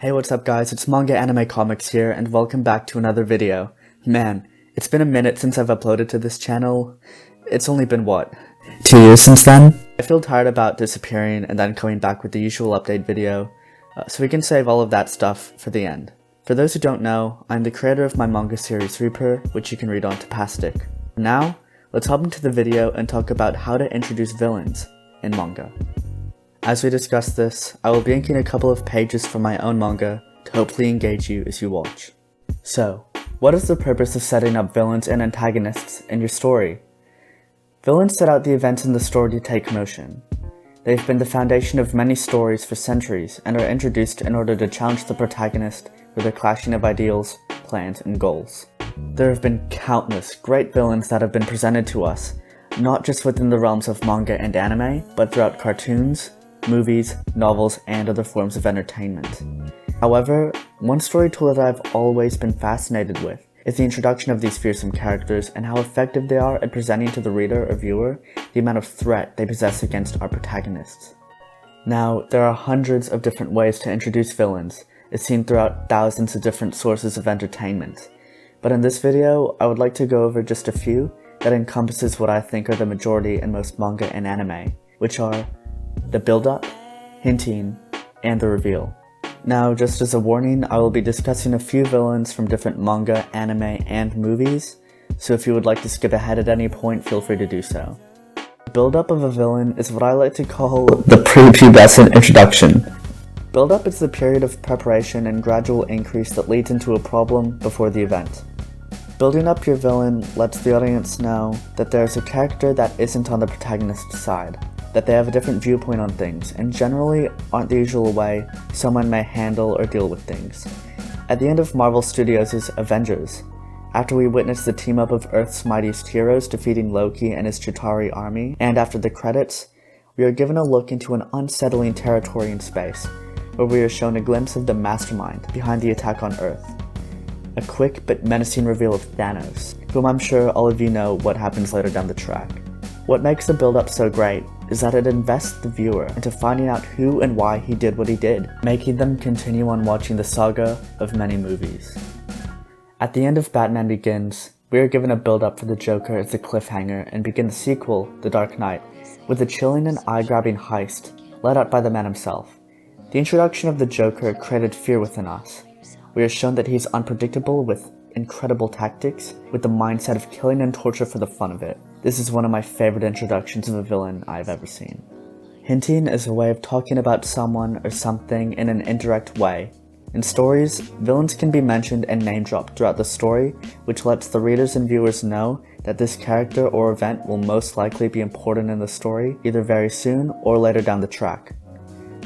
Hey, what's up guys, it's Manga Anime Comics here, and welcome back to another video. Man, it's been a minute since I've uploaded to this channel. It's only been what? 2 years since then? I feel tired about disappearing and then coming back with the usual update video, so we can save all of that stuff for the end. For those who don't know, I'm the creator of my manga series Reaper, which you can read on Tapastic. Now, let's hop into the video and talk about how to introduce villains in manga. As we discuss this, I will be inking a couple of pages from my own manga to hopefully engage you as you watch. So, what is the purpose of setting up villains and antagonists in your story? Villains set out the events in the story to take motion. They've been the foundation of many stories for centuries and are introduced in order to challenge the protagonist with a clashing of ideals, plans, and goals. There have been countless great villains that have been presented to us, not just within the realms of manga and anime, but throughout cartoons, movies, novels, and other forms of entertainment. However, one story tool that I've always been fascinated with is the introduction of these fearsome characters and how effective they are at presenting to the reader or viewer the amount of threat they possess against our protagonists. Now, there are hundreds of different ways to introduce villains, as seen throughout thousands of different sources of entertainment. But in this video, I would like to go over just a few that encompasses what I think are the majority in most manga and anime, which are the build-up, hinting, and the reveal. Now, just as a warning, I will be discussing a few villains from different manga, anime, and movies, so if you would like to skip ahead at any point, feel free to do so. The build-up of a villain is what I like to call the prepubescent introduction. Build-up is the period of preparation and gradual increase that leads into a problem before the event. Building up your villain lets the audience know that there's a character that isn't on the protagonist's side, that they have a different viewpoint on things, and generally aren't the usual way someone may handle or deal with things. At the end of Marvel Studios' Avengers, after we witness the team-up of Earth's mightiest heroes defeating Loki and his Chitauri army, and after the credits, we are given a look into an unsettling territory in space, where we are shown a glimpse of the mastermind behind the attack on Earth. A quick but menacing reveal of Thanos, whom I'm sure all of you know what happens later down the track. What makes the build-up so great is that it invests the viewer into finding out who and why he did what he did, making them continue on watching the saga of many movies. At the end of Batman Begins, we are given a build-up for the Joker as a cliffhanger and begin the sequel, The Dark Knight, with a chilling and eye-grabbing heist led out by the man himself. The introduction of the Joker created fear within us. We are shown that he is unpredictable with incredible tactics, with the mindset of killing and torture for the fun of it. This is one of my favorite introductions of a villain I've ever seen. Hinting is a way of talking about someone or something in an indirect way. In stories, villains can be mentioned and name-dropped throughout the story, which lets the readers and viewers know that this character or event will most likely be important in the story, either very soon or later down the track.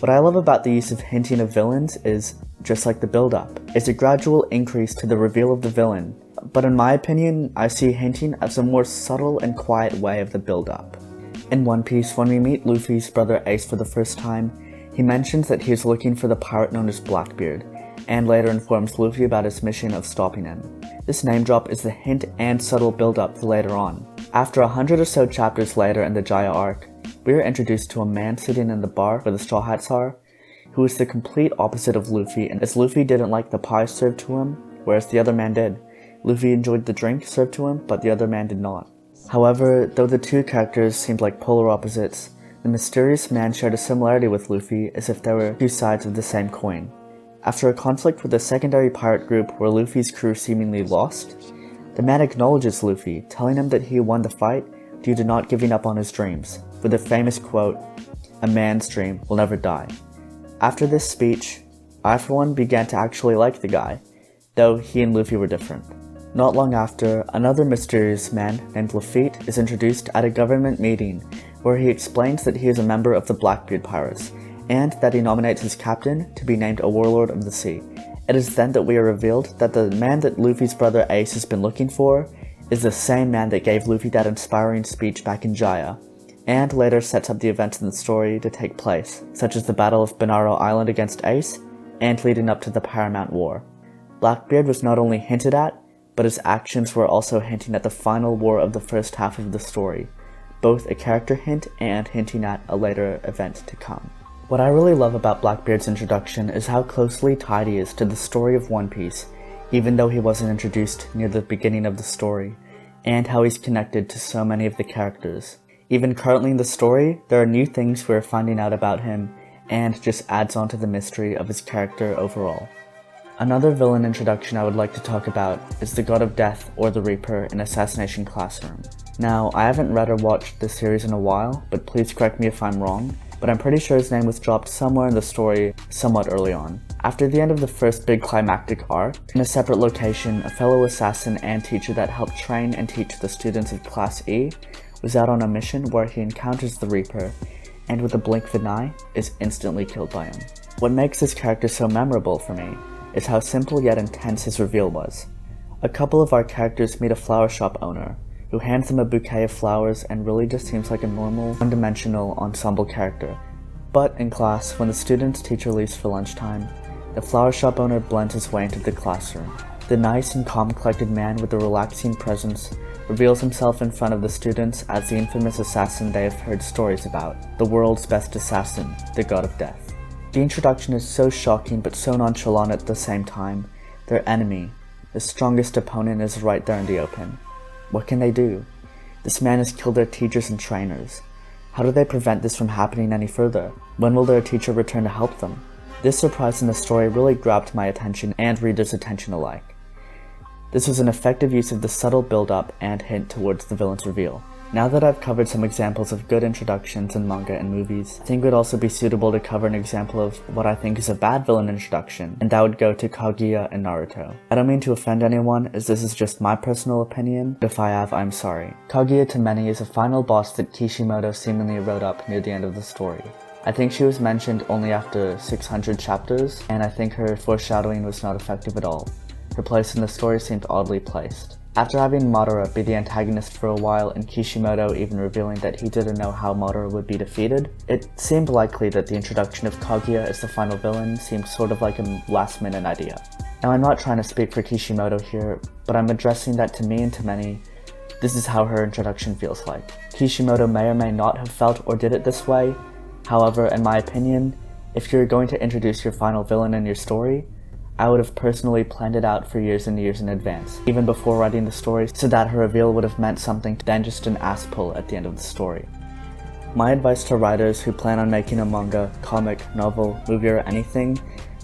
What I love about the use of hinting of villains is, just like the build-up, is a gradual increase to the reveal of the villain, but in my opinion, I see hinting as a more subtle and quiet way of the build-up. In One Piece, when we meet Luffy's brother Ace for the first time, he mentions that he is looking for the pirate known as Blackbeard, and later informs Luffy about his mission of stopping him. This name drop is the hint and subtle build-up for later on. After 100 or so chapters later in the Jaya arc, we are introduced to a man sitting in the bar where the Straw Hats are, who is the complete opposite of Luffy, and as Luffy didn't like the pie served to him, whereas the other man did. Luffy enjoyed the drink served to him, but the other man did not. However, though the two characters seemed like polar opposites, the mysterious man shared a similarity with Luffy as if they were two sides of the same coin. After a conflict with a secondary pirate group where Luffy's crew seemingly lost, the man acknowledges Luffy, telling him that he won the fight due to not giving up on his dreams, with the famous quote, "A man's dream will never die." After this speech, I for one began to actually like the guy, though he and Luffy were different. Not long after, another mysterious man named Lafitte is introduced at a government meeting where he explains that he is a member of the Blackbeard Pirates, and that he nominates his captain to be named a warlord of the sea. It is then that we are revealed that the man that Luffy's brother Ace has been looking for is the same man that gave Luffy that inspiring speech back in Jaya, and later sets up the events in the story to take place, such as the Battle of Banaro Island against Ace, and leading up to the Paramount War. Blackbeard was not only hinted at, but his actions were also hinting at the final war of the first half of the story, both a character hint and hinting at a later event to come. What I really love about Blackbeard's introduction is how closely tied he is to the story of One Piece, even though he wasn't introduced near the beginning of the story, and how he's connected to so many of the characters. Even currently in the story, there are new things we're finding out about him, and just adds on to the mystery of his character overall. Another villain introduction I would like to talk about is the God of Death, or the Reaper, in Assassination Classroom. Now, I haven't read or watched this series in a while, but please correct me if I'm wrong, but I'm pretty sure his name was dropped somewhere in the story somewhat early on. After the end of the first big climactic arc, in a separate location, a fellow assassin and teacher that helped train and teach the students of Class E was out on a mission where he encounters the Reaper, and with a blink of an eye, is instantly killed by him. What makes this character so memorable for me is how simple yet intense his reveal was. A couple of our characters meet a flower shop owner, who hands them a bouquet of flowers and really just seems like a normal, one-dimensional ensemble character. But in class, when the student's teacher leaves for lunchtime, the flower shop owner blends his way into the classroom. The nice and calm collected man with a relaxing presence reveals himself in front of the students as the infamous assassin they have heard stories about, the world's best assassin, the God of Death. The introduction is so shocking but so nonchalant at the same time. Their enemy, the strongest opponent, is right there in the open. What can they do? This man has killed their teachers and trainers. How do they prevent this from happening any further? When will their teacher return to help them? This surprise in the story really grabbed my attention and readers' attention alike. This was an effective use of the subtle build-up and hint towards the villain's reveal. Now that I've covered some examples of good introductions in manga and movies, I think it would also be suitable to cover an example of what I think is a bad villain introduction, and that would go to Kaguya and Naruto. I don't mean to offend anyone, as this is just my personal opinion, but if I have, I'm sorry. Kaguya to many is a final boss that Kishimoto seemingly wrote up near the end of the story. I think she was mentioned only after 600 chapters, and I think her foreshadowing was not effective at all. Her place in the story seemed oddly placed. After having Madara be the antagonist for a while and Kishimoto even revealing that he didn't know how Madara would be defeated, it seemed likely that the introduction of Kaguya as the final villain seemed sort of like a last-minute idea. Now, I'm not trying to speak for Kishimoto here, but I'm addressing that to me and to many, this is how her introduction feels like. Kishimoto may or may not have felt or did it this way. However, in my opinion, if you're going to introduce your final villain in your story, I would have personally planned it out for years and years in advance, even before writing the story, so that her reveal would have meant something than just an ass pull at the end of the story. My advice to writers who plan on making a manga, comic, novel, movie, or anything,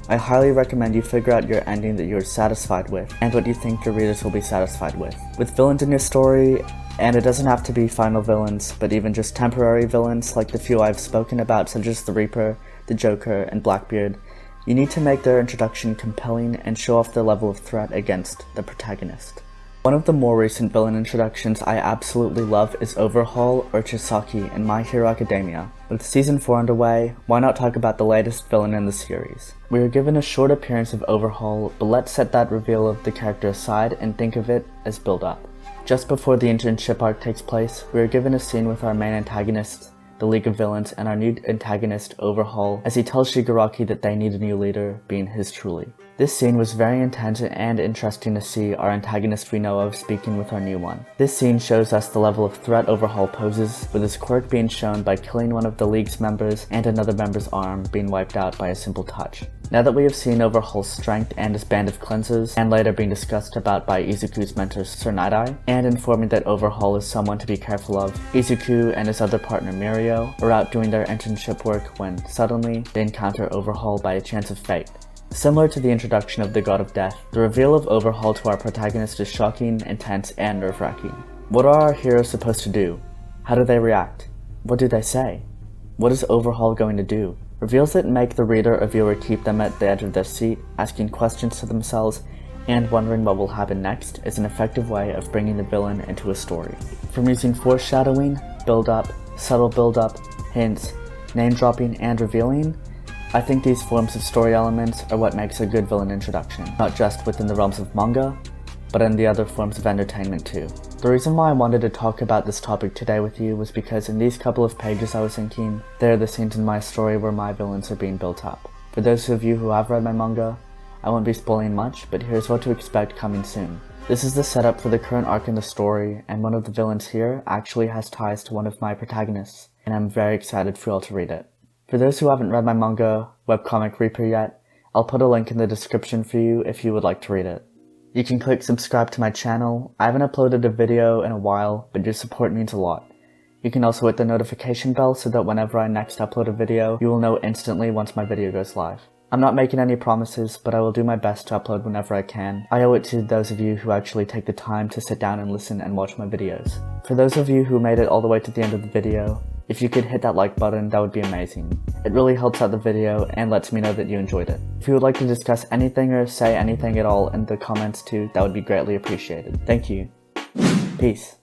I highly recommend you figure out your ending that you're satisfied with, and what you think your readers will be satisfied with. With villains in your story, and it doesn't have to be final villains, but even just temporary villains like the few I've spoken about, such as the Reaper, the Joker, and Blackbeard, you need to make their introduction compelling and show off their level of threat against the protagonist. One of the more recent villain introductions I absolutely love is Overhaul or Chisaki in My Hero Academia. With season 4 underway, why not talk about the latest villain in the series? We are given a short appearance of Overhaul, but let's set that reveal of the character aside and think of it as build-up. Just before the internship arc takes place, we are given a scene with our main antagonist, the League of Villains, and our new antagonist, Overhaul, as he tells Shigaraki that they need a new leader, being his truly. This scene was very intense and interesting to see our antagonist we know of speaking with our new one. This scene shows us the level of threat Overhaul poses, with his quirk being shown by killing one of the League's members and another member's arm being wiped out by a simple touch. Now that we have seen Overhaul's strength and his band of cleansers, and later being discussed about by Izuku's mentor Sir Night-Eye, and informing that Overhaul is someone to be careful of, Izuku and his other partner Mirio are out doing their internship work when, suddenly, they encounter Overhaul by a chance of fate. Similar to the introduction of the God of Death, the reveal of Overhaul to our protagonist is shocking, intense, and nerve-wracking. What are our heroes supposed to do? How do they react? What do they say? What is Overhaul going to do? Reveals that make the reader or viewer keep them at the edge of their seat, asking questions to themselves, and wondering what will happen next is an effective way of bringing the villain into a story. From using foreshadowing, build-up, subtle build-up, hints, name-dropping, and revealing, I think these forms of story elements are what makes a good villain introduction, not just within the realms of manga, but in the other forms of entertainment too. The reason why I wanted to talk about this topic today with you was because in these couple of pages I was thinking, there are the scenes in my story where my villains are being built up. For those of you who have read my manga, I won't be spoiling much, but here's what to expect coming soon. This is the setup for the current arc in the story, and one of the villains here actually has ties to one of my protagonists, and I'm very excited for you all to read it. For those who haven't read my manga webcomic Reaper yet, I'll put a link in the description for you if you would like to read it. You can click subscribe to my channel. I haven't uploaded a video in a while, but your support means a lot. You can also hit the notification bell so that whenever I next upload a video, you will know instantly once my video goes live. I'm not making any promises, but I will do my best to upload whenever I can. I owe it to those of you who actually take the time to sit down and listen and watch my videos. For those of you who made it all the way to the end of the video, if you could hit that like button, that would be amazing. It really helps out the video and lets me know that you enjoyed it. If you would like to discuss anything or say anything at all in the comments too, that would be greatly appreciated. Thank you. Peace.